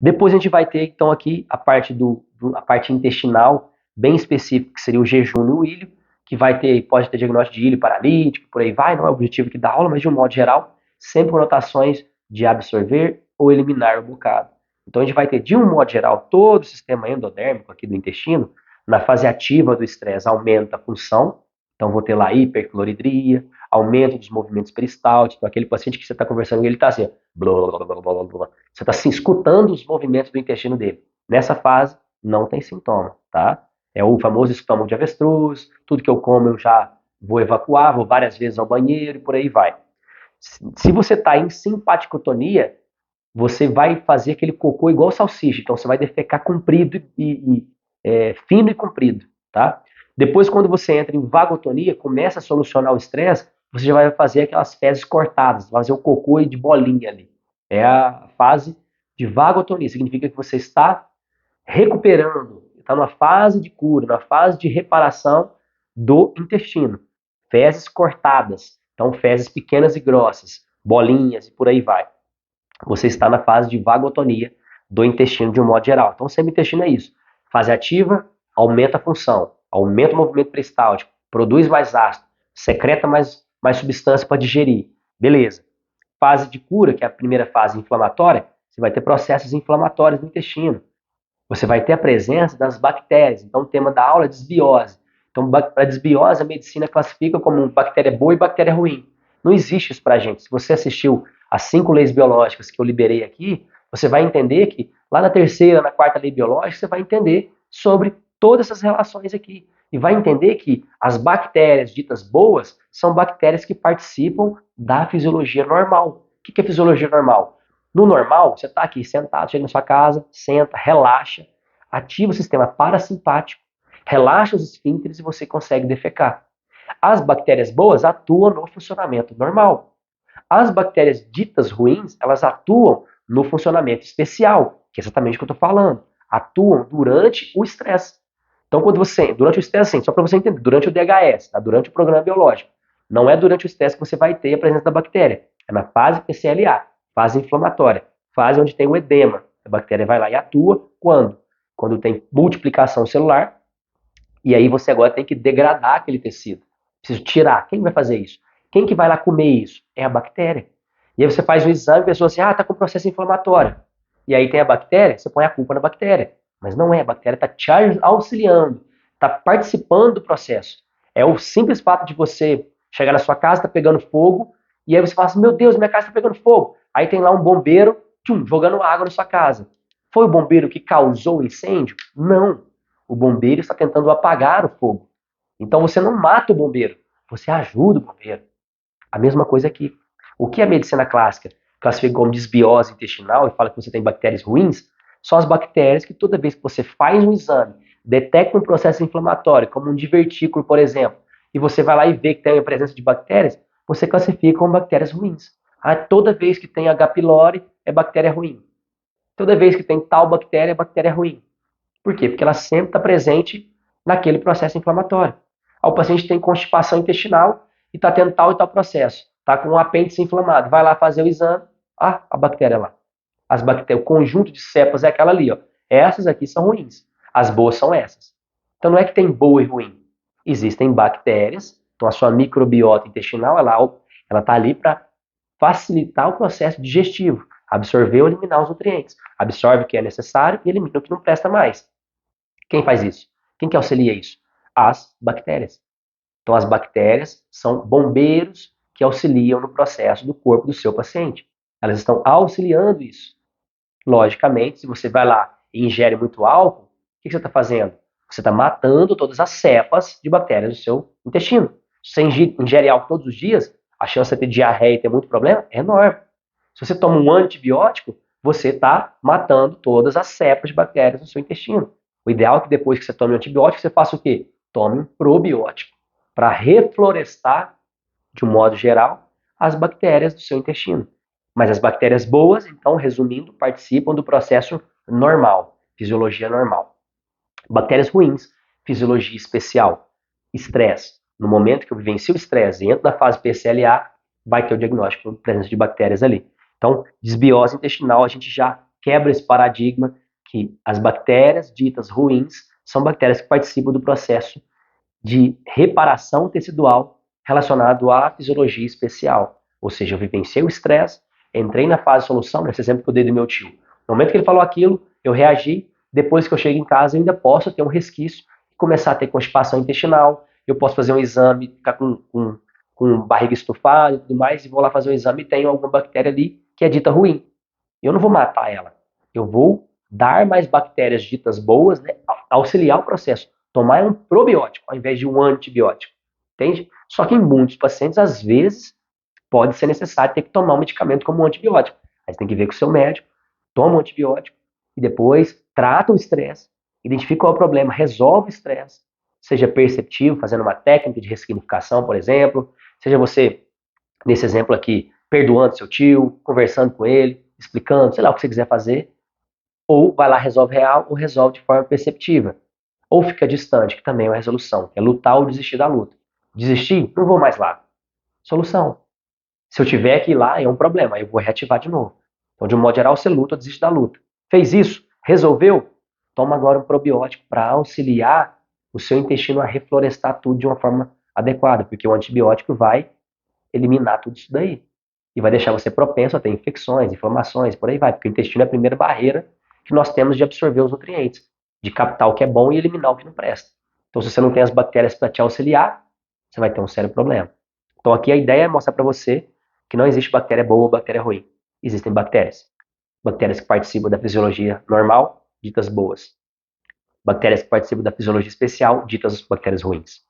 Depois a gente vai ter, então, aqui a parte intestinal, bem específica, que seria o jejum e o ilho, que pode ter diagnóstico de ilho paralítico, por aí vai, não é o objetivo aqui da aula, mas de um modo geral, sempre conotações de absorver ou eliminar o bocado. Então a gente vai ter, de um modo geral, todo o sistema endodérmico aqui do intestino, na fase ativa do estresse, aumenta a função, então vou ter lá hipercloridria, aumento dos movimentos peristálticos, então aquele paciente que você está conversando, ele está assim, blá, blá, blá, blá, blá, você está assim, escutando os movimentos do intestino dele. Nessa fase, não tem sintoma, tá? É o famoso estômago de avestruz, tudo que eu como eu já vou evacuar, vou várias vezes ao banheiro e por aí vai. Se você está em simpaticotonia, você vai fazer aquele cocô igual salsicha, então você vai defecar comprido fino e comprido, tá? Depois, quando você entra em vagotonia, começa a solucionar o estresse, você já vai fazer aquelas fezes cortadas, fazer o cocô de bolinha ali. É a fase de vagotonia, significa que você está recuperando, está numa fase de cura, numa fase de reparação do intestino. Fezes cortadas, então fezes pequenas e grossas, bolinhas e por aí vai. Você está na fase de vagotonia do intestino de um modo geral. Então, o intestino é isso. Fase ativa, aumenta a função, aumenta o movimento peristáltico, produz mais ácido, secreta mais substância para digerir. Beleza. Fase de cura, que é a primeira fase inflamatória, você vai ter processos inflamatórios no intestino. Você vai ter a presença das bactérias. Então, o tema da aula é desbiose. Então, para desbiose, a medicina classifica como bactéria boa e bactéria ruim. Não existe isso para a gente. Se você assistiu as 5 leis biológicas que eu liberei aqui, você vai entender que lá na terceira, na quarta lei biológica, você vai entender sobre todas essas relações aqui. E vai entender que as bactérias ditas boas são bactérias que participam da fisiologia normal. O que é fisiologia normal? No normal, você está aqui sentado, chega na sua casa, senta, relaxa, ativa o sistema parasimpático, relaxa os esfíncteres e você consegue defecar. As bactérias boas atuam no funcionamento normal. As bactérias ditas ruins, elas atuam no funcionamento especial, que é exatamente o que eu estou falando. Atuam durante o estresse. Então, durante o estresse, assim, só para você entender, durante o DHS, tá? Durante o programa biológico, não é durante o estresse que você vai ter a presença da bactéria. É na fase PCLA, fase inflamatória, fase onde tem o edema. A bactéria vai lá e atua quando? Quando tem multiplicação celular, e aí você agora tem que degradar aquele tecido. Preciso tirar. Quem vai fazer isso? Quem que vai lá comer isso? É a bactéria. E aí você faz um exame e a pessoa assim, tá com processo inflamatório. E aí tem a bactéria, você põe a culpa na bactéria. Mas não é, a bactéria está te auxiliando, está participando do processo. É o simples fato de você chegar na sua casa, está pegando fogo, e aí você fala assim, meu Deus, minha casa está pegando fogo. Aí tem lá um bombeiro, jogando água na sua casa. Foi o bombeiro que causou o incêndio? Não. O bombeiro está tentando apagar o fogo. Então você não mata o bombeiro, você ajuda o bombeiro. A mesma coisa aqui. O que a medicina clássica classifica como desbiose intestinal e fala que você tem bactérias ruins, são as bactérias que toda vez que você faz um exame, detecta um processo inflamatório, como um divertículo, por exemplo, e você vai lá e vê que tem a presença de bactérias, você classifica como bactérias ruins. Toda vez que tem H. pylori, é bactéria ruim. Toda vez que tem tal bactéria, é bactéria ruim. Por quê? Porque ela sempre está presente naquele processo inflamatório. O paciente tem constipação intestinal e está tendo tal e tal processo. Está com um apêndice inflamado. Vai lá fazer o exame. A bactéria lá. As bactérias, o conjunto de cepas é aquela ali. Ó. Essas aqui são ruins. As boas são essas. Então não é que tem boa e ruim. Existem bactérias. Então a sua microbiota intestinal, ela está ali para facilitar o processo digestivo. Absorver ou eliminar os nutrientes. Absorve o que é necessário e elimina o que não presta mais. Quem faz isso? Quem que auxilia isso? As bactérias. Então, as bactérias são bombeiros que auxiliam no processo do corpo do seu paciente. Elas estão auxiliando isso. Logicamente, se você vai lá e ingere muito álcool, o que você está fazendo? Você está matando todas as cepas de bactérias do seu intestino. Se você ingere álcool todos os dias, a chance de ter diarreia e ter muito problema é enorme. Se você toma um antibiótico, você está matando todas as cepas de bactérias no seu intestino. O ideal é que depois que você tome um antibiótico, você faça o quê? Tome um probiótico para reflorestar, de um modo geral, as bactérias do seu intestino. Mas as bactérias boas, então, resumindo, participam do processo normal, fisiologia normal. Bactérias ruins, fisiologia especial, estresse. No momento que eu vivencio o estresse e entro na fase PCLA, vai ter o diagnóstico de presença de bactérias ali. Então, desbiose intestinal a gente já quebra esse paradigma que as bactérias ditas ruins são bactérias que participam do processo de reparação tecidual relacionado à fisiologia especial. Ou seja, eu vivenciei o estresse, entrei na fase de solução, nesse exemplo que eu dei do meu tio. No momento que ele falou aquilo, eu reagi, depois que eu chego em casa, eu ainda posso ter um resquício e começar a ter constipação intestinal, eu posso fazer um exame, ficar com barriga estufada e tudo mais, e vou lá fazer um exame e tenho alguma bactéria ali que é dita ruim. Eu não vou matar ela, eu vou dar mais bactérias ditas boas, né, auxiliar o processo, tomar um probiótico ao invés de um antibiótico, entende? Só que em muitos pacientes, às vezes, pode ser necessário ter que tomar um medicamento como um antibiótico. Aí você tem que ver com o seu médico, toma um antibiótico e depois trata o estresse, identifica qual é o problema, resolve o estresse, seja perceptivo, fazendo uma técnica de ressignificação, por exemplo, seja você, nesse exemplo aqui, perdoando seu tio, conversando com ele, explicando, sei lá o que você quiser fazer, ou vai lá, resolve real, ou resolve de forma perceptiva. Ou fica distante, que também é uma resolução, que é lutar ou desistir da luta. Desistir? Não vou mais lá. Solução. Se eu tiver que ir lá, é um problema, aí eu vou reativar de novo. Então, de um modo geral, você luta ou desiste da luta. Fez isso? Resolveu? Toma agora um probiótico para auxiliar o seu intestino a reflorestar tudo de uma forma adequada, porque o antibiótico vai eliminar tudo isso daí. E vai deixar você propenso a ter infecções, inflamações, por aí vai, porque o intestino é a primeira barreira que nós temos de absorver os nutrientes, de captar o que é bom e eliminar o que não presta. Então, se você não tem as bactérias para te auxiliar, você vai ter um sério problema. Então, aqui a ideia é mostrar para você que não existe bactéria boa ou bactéria ruim. Existem bactérias. Bactérias que participam da fisiologia normal, ditas boas. Bactérias que participam da fisiologia especial, ditas bactérias ruins.